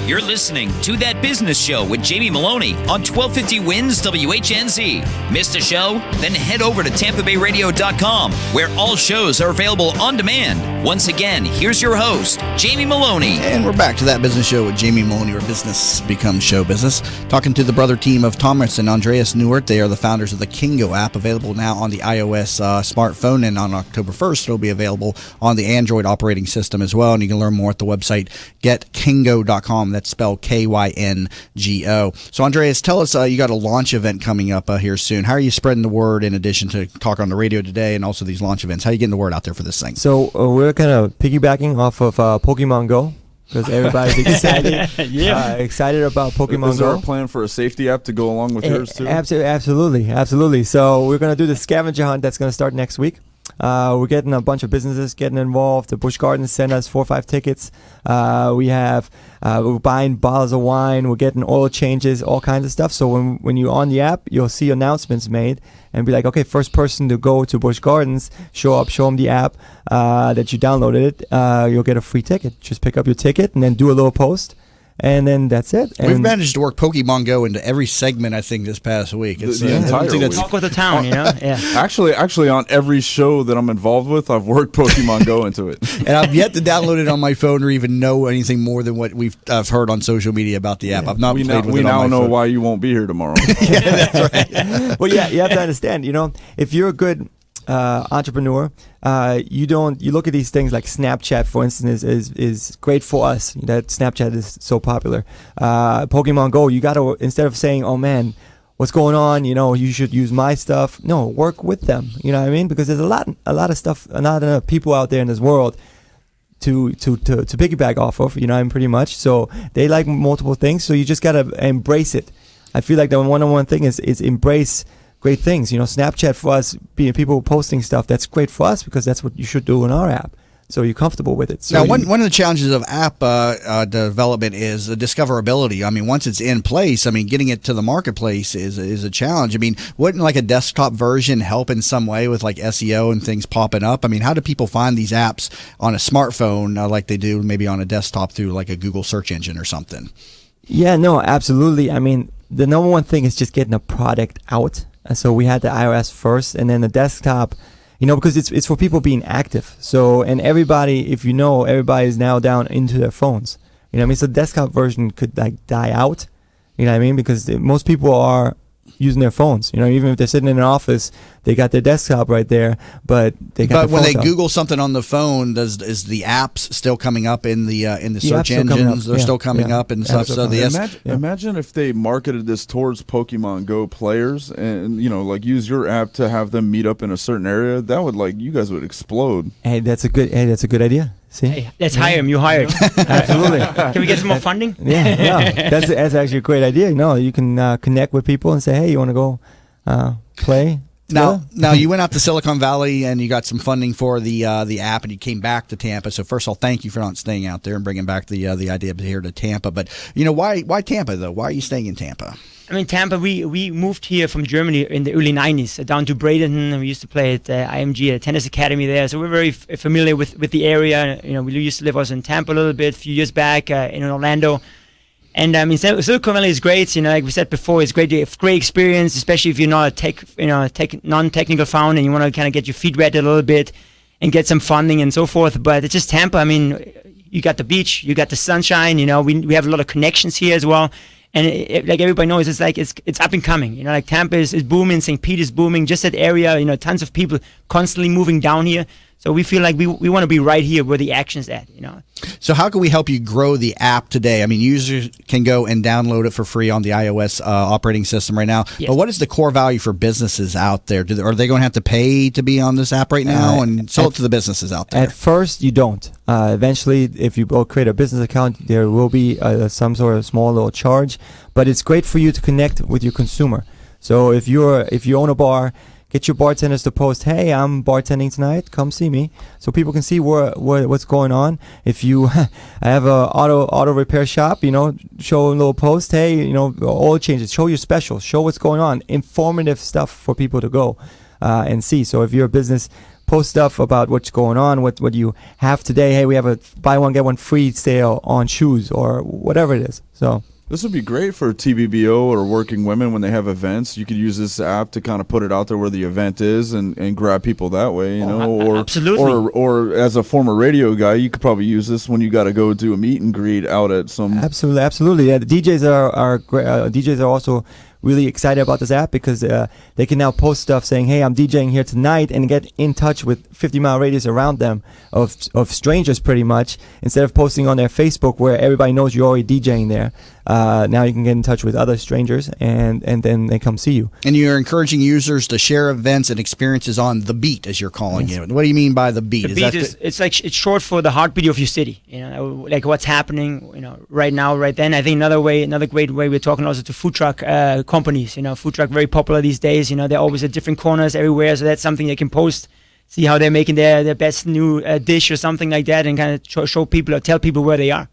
You're listening to That Business Show with Jamie Maloney on 1250 Wins WHNZ. Missed a show? Then head over to TampaBayRadio.com, where all shows are available on demand. Once again, here's your host, Jamie Maloney. And we're back to That Business Show with Jamie Maloney, where business becomes show business. Talking to the brother team of Thomas and Andreas Newert. They are the founders of the Kingo app, available now on the iOS smartphone, and on October 1st, it'll be available on the Android operating system as well. And you can learn more at the website getkingo.com. That's spelled Kyngo. So, Andreas, tell us, you got a launch event coming up here soon. How are you spreading the word in addition to talk on the radio today and also these launch events? How are you getting the word out there for this thing? So, we're kind of piggybacking off of Pokemon Go, because everybody's excited excited about Pokemon Go. Is there a plan for a safety app to go along with yours, too? Absolutely. So, we're going to do the scavenger hunt that's going to start next week. We're getting a bunch of businesses getting involved. The Busch Gardens sent us 4 or 5 tickets. We're buying bottles of wine. We're getting oil changes, all kinds of stuff. So when you're on the app, you'll see announcements made and be like, okay, first person to go to Busch Gardens, show them the app that you downloaded it. You'll get a free ticket. Just pick up your ticket and then do a little post. And then that's it. We've managed to work Pokemon Go into every segment, I think, this past week. It's the entire week. Talk with the town, you know? Yeah. Actually, on every show that I'm involved with, I've worked Pokemon Go into it. And I've yet to download it on my phone or even know anything more than what I've heard on social media about the app. I've not played with it on my phone. We now know why you won't be here tomorrow. Yeah, that's right. Well, yeah, you have to understand, if you're a good entrepreneur, you look at these things like Snapchat, for instance, is great for us. That Snapchat is so popular. Pokemon Go, you got to, instead of saying, oh man, what's going on, you should use my stuff, no, work with them, you know what I mean? Because there's a lot of stuff, a lot of people out there in this world to piggyback off of, pretty much. So they like multiple things, so you just got to embrace it. I feel like the one-on-one thing is embrace great things. Snapchat for us, being people posting stuff, that's great for us because that's what you should do in our app. So you're comfortable with it. So now, one of the challenges of app development is the discoverability. I mean, once it's in place, getting it to the marketplace is a challenge. Wouldn't like a desktop version help in some way with like SEO and things popping up? How do people find these apps on a smartphone like they do maybe on a desktop through like a Google search engine or something? Yeah, no, absolutely. The number one thing is just getting a product out. And so we had the iOS first, and then the desktop, because it's for people being active. So, and everybody, if everybody is now down into their phones. So the desktop version could like die out. Because most people are using their phones. Even if they're sitting in an office, they got their desktop right there, but they got. But when they Google something on the phone, is the apps still coming up in the search engines? They're still coming up and stuff. So imagine if they marketed this towards Pokemon Go players, and like use your app to have them meet up in a certain area. That would you guys would explode. Hey, that's a good idea. See? Hey, let's hire him. You hired. Absolutely. Can we get some more funding? Yeah. That's actually a great idea. You can connect with people and say, hey, you want to go play Now you went out to Silicon Valley and you got some funding for the app, and you came back to Tampa. So first of all, thank you for not staying out there and bringing back the idea here to Tampa. But why Tampa though? Why are you staying in Tampa? I mean, Tampa, we moved here from Germany in the early 90s, down to Bradenton. We used to play at IMG, a tennis academy there. So we're very familiar with the area. We used to live also in Tampa a little bit a few years back in Orlando. And I mean, Silicon Valley is great. Like we said before, it's great experience, especially if you're not a non-technical founder and you want to kind of get your feet wet a little bit and get some funding and so forth. But it's just Tampa. I mean, you got the beach, you got the sunshine. We have a lot of connections here as well. And like everybody knows, it's up and coming. Like Tampa is booming, St. Pete is booming. Just that area, tons of people constantly moving down here. So we feel like we want to be right here where the action's at. So how can we help you grow the app today? I mean, users can go and download it for free on the iOS operating system right now. Yes. But what is the core value for businesses out there? Are they going to have to pay to be on this app right now and sell it to the businesses out there? At first, you don't. Eventually, if you go create a business account, there will be some sort of small little charge. But it's great for you to connect with your consumer. So if you own a bar, get your bartenders to post, "Hey, I'm bartending tonight. Come see me," so people can see what's going on. If you have a auto repair shop, show a little post, "Hey, oil changes." Show your specials. Show what's going on. Informative stuff for people to go and see. So if you're a business, post stuff about what's going on, what you have today. Hey, we have a buy one get one free sale on shoes or whatever it is. So. This would be great for TBBO or working women when they have events. You could use this app to kind of put it out there where the event is and grab people that way, or absolutely. Or as a former radio guy, you could probably use this when you got to go do a meet and greet out at some. Absolutely. Yeah, the DJs are great. DJs are also really excited about this app because they can now post stuff saying, "Hey, I'm DJing here tonight," and get in touch with 50-mile radius around them of strangers pretty much, instead of posting on their Facebook where everybody knows you're already DJing there. Now you can get in touch with other strangers and then they come see you. And you're encouraging users to share events and experiences on The Beat, as you're calling it. What do you mean by The Beat? The Beat it's short for the heartbeat of your city. Like what's happening, right now, right then. I think another great way we're talking also to food truck companies. Food truck very popular these days. They're always at different corners everywhere, so that's something they can post. See how they're making their best new dish or something like that, and kind of show people or tell people where they are.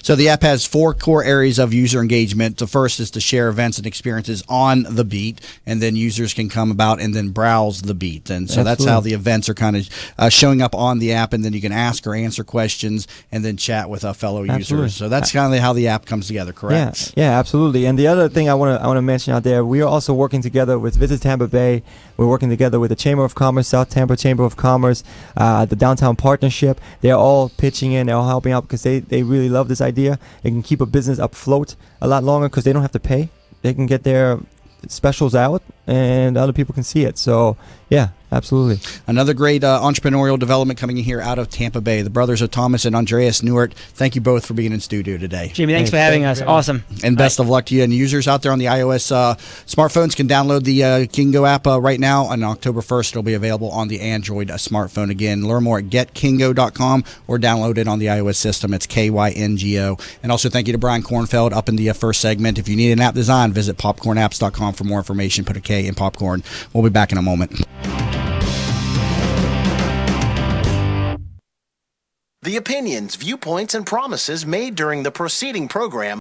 So the app has 4 core areas of user engagement. The first is to share events and experiences on The Beat, and then users can come about and then browse The Beat. And so that's how the events are kind of showing up on the app, and then you can ask or answer questions and then chat with fellow users. So that's kind of how the app comes together, correct? Yeah, absolutely. And the other thing I want to mention out there, we are also working together with Visit Tampa Bay. We're working together with the Chamber of Commerce, South Tampa Chamber of Commerce, the Downtown Partnership. They're all pitching in, they're all helping out because they really love this idea. They can keep a business afloat a lot longer because they don't have to pay. They can get their specials out and other people can see it. So yeah, absolutely. Another great entrepreneurial development coming in here out of Tampa Bay. The brothers of Thomas and Andreas Newart, thank you both for being in studio today. Jimmy, thanks for having us. Awesome. And best of luck to you. And users out there on the iOS smartphones can download the Kingo app right now. On October 1st, it'll be available on the Android smartphone. Again, learn more at getkingo.com or download it on the iOS system. It's KYNGO. And also thank you to Brian Kornfeld up in the first segment. If you need an app design, visit popcornapps.com for more information. Put a K in popcorn. We'll be back in a moment. The opinions, viewpoints, and promises made during the preceding program